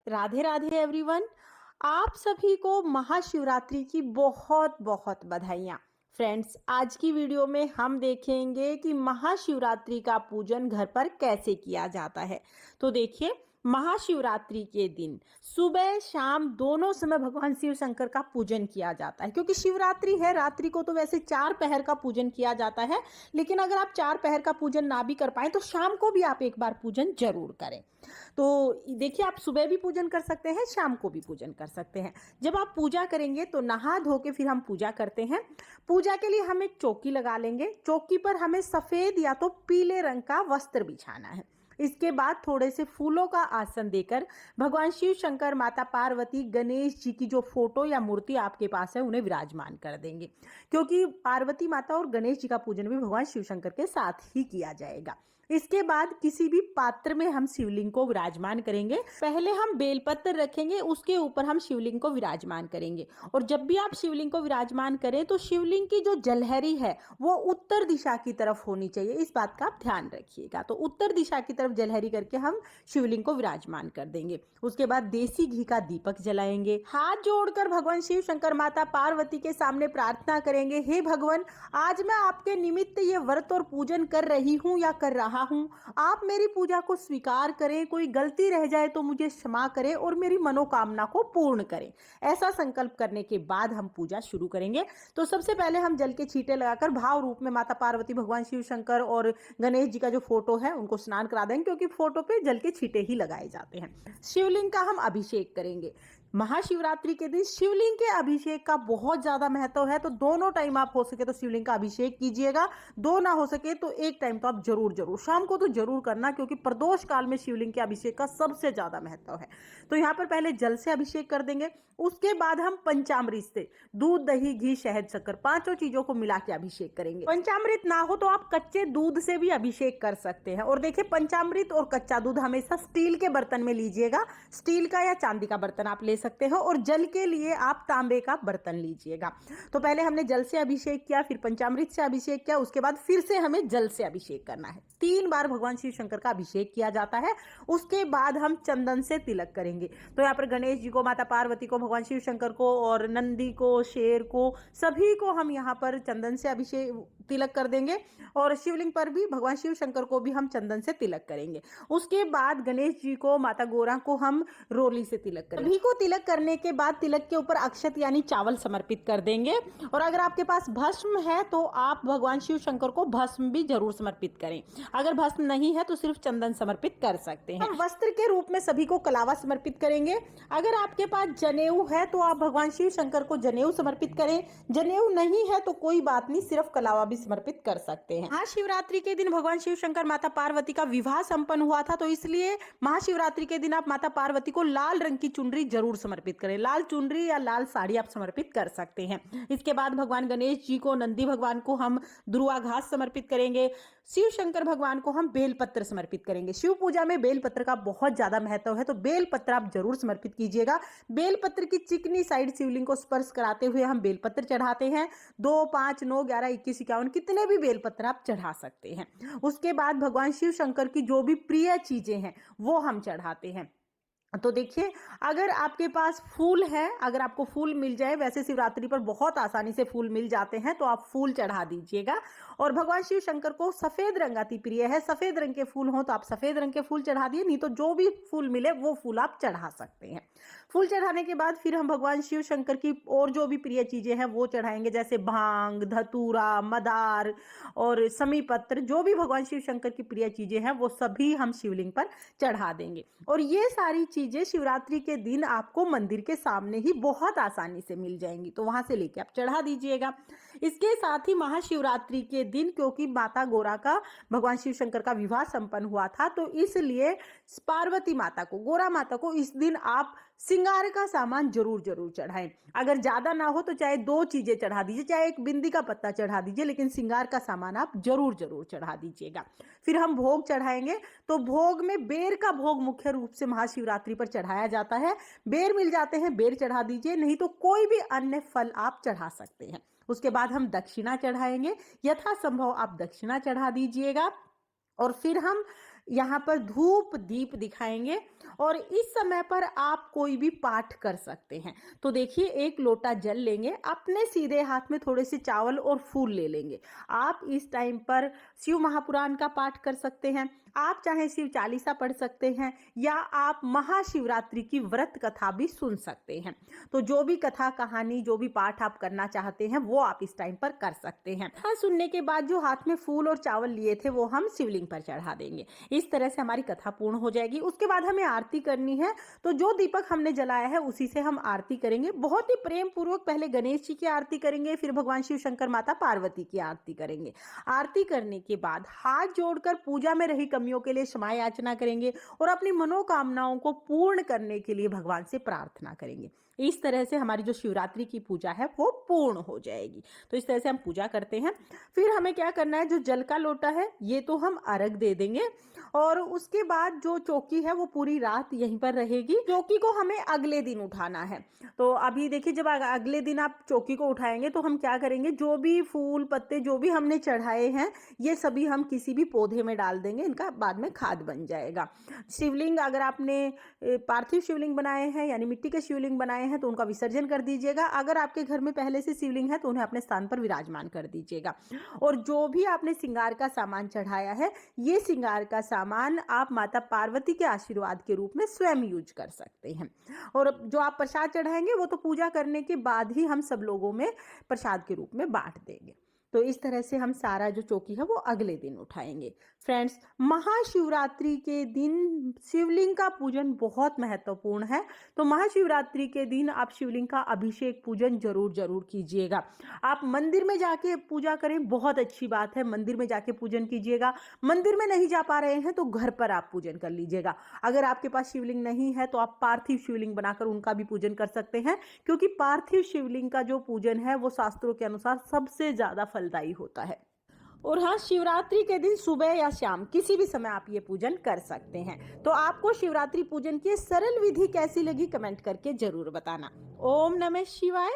Radhe Radhe everyone. आप सभी को महाशिवरात्रि की बहुत बहुत बधाइयाँ। फ्रेंड्स, आज की वीडियो में हम देखेंगे कि महाशिवरात्रि का पूजन घर पर कैसे किया जाता है। तो देखिए, महाशिवरात्रि के दिन सुबह शाम दोनों समय भगवान शिव शंकर का पूजन किया जाता है, क्योंकि शिवरात्रि है। रात्रि को तो वैसे 4 पहर का पूजन किया जाता है, लेकिन अगर आप 4 पहर का पूजन ना भी कर पाए तो शाम को भी आप एक बार पूजन जरूर करें। तो देखिए, आप सुबह भी पूजन कर सकते हैं, शाम को भी पूजन कर सकते हैं। जब आप पूजा करेंगे तो नहा धो के फिर हम पूजा करते हैं। पूजा के लिए हम एक चौकी लगा लेंगे। चौकी पर हमें सफेद या तो पीले रंग का वस्त्र बिछाना है। इसके बाद थोड़े से फूलों का आसन देकर भगवान शिव शंकर, माता पार्वती, गणेश जी की जो फोटो या मूर्ति आपके पास है उन्हें विराजमान कर देंगे, क्योंकि पार्वती माता और गणेश जी का पूजन भी भगवान शिव शंकर के साथ ही किया जाएगा। इसके बाद किसी भी पात्र में हम शिवलिंग को विराजमान करेंगे। पहले हम बेलपत्र रखेंगे, उसके ऊपर हम शिवलिंग को विराजमान करेंगे। और जब भी आप शिवलिंग को विराजमान करें तो शिवलिंग की जो जलहरी है वो उत्तर दिशा की तरफ होनी चाहिए। इस बात का आप ध्यान रखिएगा। तो उत्तर दिशा की तरफ जलहरी करके हम शिवलिंग को विराजमान कर देंगे। उसके बाद देसी घी का दीपक जलाएंगे। हाथ जोड़कर भगवान शिव शंकर, माता पार्वती के सामने प्रार्थना करेंगे, हे भगवान, आज मैं आपके निमित्त ये व्रत और पूजन कर रही हूँ या कर रहा हूँ। आप मेरी पूजा को स्वीकार करें। कोई गलती रह जाए तो मुझे क्षमा करें और मेरी मनोकामना को पूर्ण करें। ऐसा संकल्प करने के बाद हम पूजा शुरू करेंगे। तो सबसे पहले हम जल के छींटे लगाकर भाव रूप में माता पार्वती, भगवान शिव शंकर और गणेश जी का जो फोटो है उनको स्नान करा देंगे, क्योंकि फोटो पे जल के छींटे ही लगाए जाते हैं। शिवलिंग का हम अभिषेक करेंगे। महाशिवरात्रि के दिन शिवलिंग के अभिषेक का बहुत ज्यादा महत्व है। तो दोनों टाइम आप हो सके तो शिवलिंग का अभिषेक कीजिएगा। दो ना हो सके तो एक टाइम तो आप जरूर जरूर शाम को तो जरूर करना, क्योंकि प्रदोष काल में शिवलिंग के अभिषेक का सबसे ज्यादा महत्व है। तो यहाँ पर पहले जल से अभिषेक कर देंगे। उसके बाद हम पंचामृत से, दूध, दही, घी, शहद, शक्कर, पांचों चीजों को मिला के अभिषेक करेंगे। पंचामृत ना हो तो आप कच्चे दूध से भी अभिषेक कर सकते हैं। और देखिए, पंचामृत और कच्चा दूध हमेशा स्टील के बर्तन में लीजिएगा। स्टील का या चांदी का बर्तन आप ले सकते हो, और जल के लिए आप तांबे का बर्तन लीजिएगा। तो पहले हमने जल से अभिषेक किया, फिर पंचामृत से अभिषेक किया, उसके बाद फिर से हमें जल से अभिषेक करना है। 3 बार भगवान शिव शंकर का अभिषेक किया जाता है। उसके बाद हम चंदन से तिलक करेंगे। तो यहाँ पर गणेश जी को, माता पार्वती को, भगवान शिव शंकर को और नंदी को, शेर को, सभी को हम यहाँ पर चंदन से अभिषेक तिलक कर देंगे। और शिवलिंग पर भी भगवान शिव शंकर को भी हम चंदन से तिलक करेंगे। उसके बाद गणेश जी को, माता गोरा को हम रोली से तिलक करेंगे। सभी को तिलक करने के बाद तिलक के ऊपर अक्षत यानी चावल समर्पित कर देंगे। और अगर आपके पास भस्म है तो आप भगवान शिव शंकर को भस्म भी जरूर समर्पित करें। अगर भस्म नहीं है तो सिर्फ चंदन समर्पित कर सकते हैं। हम वस्त्र के रूप में सभी को कलावा समर्पित करेंगे। अगर आपके पास जनेऊ है तो आप भगवान शिव शंकर को जनेऊ समर्पित करें। जनेऊ नहीं है तो कोई बात नहीं, सिर्फ कलावा भी समर्पित कर सकते हैं। महाशिवरात्रि के दिन भगवान शिव शंकर, माता पार्वती का विवाह संपन्न हुआ था, तो इसलिए महाशिवरात्रि के दिन आप माता पार्वती को लाल रंग की चुनरी जरूर समर्पित करें। लाल चुनरी या लाल साड़ी आप समर्पित कर सकते हैं। इसके बाद भगवान गणेश जी को, नंदी भगवान को हम दुर्वा घास समर्पित करेंगे। शिव शंकर भगवान को हम बेलपत्र समर्पित करेंगे। शिव पूजा में बेलपत्र का बहुत ज्यादा महत्व है, तो बेलपत्र आप जरूर समर्पित कीजिएगा। बेलपत्र की चिकनी साइड शिवलिंग को स्पर्श कराते हुए हम बेलपत्र चढ़ाते हैं। 2, 5, 9, 11, 21, 51 कितने भी बेलपत्र आप चढ़ा सकते हैं। उसके बाद भगवान शिव शंकर की जो भी प्रिय चीजें हैं वो हम चढ़ाते हैं। तो देखिए, अगर आपके पास फूल है, अगर आपको फूल मिल जाए, वैसे शिवरात्रि पर बहुत आसानी से फूल मिल जाते हैं, तो आप फूल चढ़ा दीजिएगा। और भगवान शिव शंकर को सफेद रंग अति प्रिय है। सफेद रंग के फूल हो तो आप सफेद रंग के फूल चढ़ा दिए, नहीं तो जो भी फूल मिले वो फूल आप चढ़ा सकते हैं। फूल चढ़ाने के बाद फिर हम भगवान शिव शंकर की और जो भी प्रिय चीजें हैं वो चढ़ाएंगे, जैसे भांग, धतूरा, मदार और समी पत्र। जो भी भगवान शिव शंकर की प्रिय चीजें हैं वो सभी हम शिवलिंग पर चढ़ा देंगे। और ये सारी चीजें शिवरात्रि के दिन आपको मंदिर के सामने ही बहुत आसानी से मिल जाएंगी, तो वहां से लेके आप चढ़ा दीजिएगा। इसके साथ ही महाशिवरात्रि के दिन, क्योंकि माता गोरा का, भगवान शिव शंकर का विवाह संपन्न हुआ था, तो इसलिए पार्वती माता को, गोरा माता को इस दिन आप श्रृंगार का सामान जरूर जरूर चढ़ाएं। अगर ज्यादा ना हो तो चाहे 2 चीजें चढ़ा दीजिए, चाहे एक बिंदी का पत्ता चढ़ा दीजिए, लेकिन श्रृंगार का सामान आप जरूर जरूर चढ़ा दीजिएगा। फिर हम भोग चढ़ाएंगे। तो भोग में बेर का भोग मुख्य रूप से महाशिवरात्रि पर चढ़ाया जाता है। बेर मिल जाते हैं, बेर चढ़ा दीजिए, नहीं तो कोई भी अन्य फल आप चढ़ा सकते हैं। उसके बाद हम दक्षिणा चढ़ाएंगे। यथासंभव आप दक्षिणा चढ़ा दीजिएगा। और फिर हम यहाँ पर धूप दीप दिखाएंगे और इस समय पर आप कोई भी पाठ कर सकते हैं। तो देखिए, एक लोटा जल लेंगे, अपने सीधे हाथ में थोड़े से चावल और फूल ले लेंगे। आप इस टाइम पर शिव महापुराण का पाठ कर सकते हैं, आप चाहे शिव चालीसा पढ़ सकते हैं, या आप महाशिवरात्रि की व्रत कथा भी सुन सकते हैं। तो जो भी कथा कहानी, जो भी पाठ आप करना चाहते हैं वो आप इस टाइम पर कर सकते हैं। कथा सुनने के बाद जो हाथ में फूल और चावल लिए थे वो हम शिवलिंग पर चढ़ा देंगे। इस तरह से हमारी कथा पूर्ण हो जाएगी। उसके बाद हमें आरती करनी है, तो जो दीपक हमने जलाया है उसी से हम आरती करेंगे। बहुत ही प्रेम पूर्वक पहले गणेश जी की आरती करेंगे, फिर भगवान शिव शंकर, माता पार्वती की आरती करेंगे। आरती करने के बाद हाथ जोड़कर पूजा में रही कमियों के लिए क्षमा याचना करेंगे और अपनी मनोकामनाओं को पूर्ण करने के लिए भगवान से प्रार्थना करेंगे। इस तरह से हमारी जो शिवरात्रि की पूजा है वो पूर्ण हो जाएगी। तो इस तरह से हम पूजा करते हैं। फिर हमें क्या करना है, जो जल का लोटा है ये तो हम अर्घ दे देंगे और उसके बाद जो चौकी है वो पूरी रात यहीं पर रहेगी। चौकी को हमें अगले दिन उठाना है। तो अभी देखिए, जब अगले दिन आप चौकी को उठाएंगे तो हम क्या करेंगे, जो भी फूल पत्ते जो भी हमने चढ़ाए हैं ये सभी हम किसी भी पौधे में डाल देंगे, इनका बाद में खाद बन जाएगा। शिवलिंग, अगर आपने पार्थिव शिवलिंग बनाए हैं यानी मिट्टी के शिवलिंग बनाए हैं तो उनका विसर्जन कर दीजिएगा। अगर आपके घर में पहले से शिवलिंग है तो उन्हें अपने स्थान पर विराजमान कर दीजिएगा। और जो भी आपने श्रृंगार का सामान चढ़ाया है, ये श्रृंगार का सामान आप माता पार्वती के आशीर्वाद के रूप में स्वयं यूज कर सकते हैं। और जो आप प्रसाद चढ़ाएंगे वो तो पूजा करने के बाद ही हम सब लोगों में प्रसाद के रूप में बांट देंगे। तो इस तरह से हम सारा जो चौकी है वो अगले दिन उठाएंगे। फ्रेंड्स, महाशिवरात्रि के दिन शिवलिंग का पूजन बहुत महत्वपूर्ण है। तो महाशिवरात्रि के दिन आप शिवलिंग का अभिषेक पूजन जरूर कीजिएगा। आप मंदिर में जाके पूजा करें, बहुत अच्छी बात है, मंदिर में जाके पूजन कीजिएगा। मंदिर में नहीं जा पा रहे हैं तो घर पर आप पूजन कर लीजिएगा। अगर आपके पास शिवलिंग नहीं है तो आप पार्थिव शिवलिंग बनाकर उनका भी पूजन कर सकते हैं, क्योंकि पार्थिव शिवलिंग का जो पूजन है वो शास्त्रों के अनुसार सबसे ज्यादा फलदायी होता है। और हाँ, शिवरात्रि के दिन सुबह या शाम किसी भी समय आप ये पूजन कर सकते हैं। तो आपको शिवरात्रि पूजन की सरल विधि कैसी लगी कमेंट करके जरूर बताना। ओम नमः शिवाय।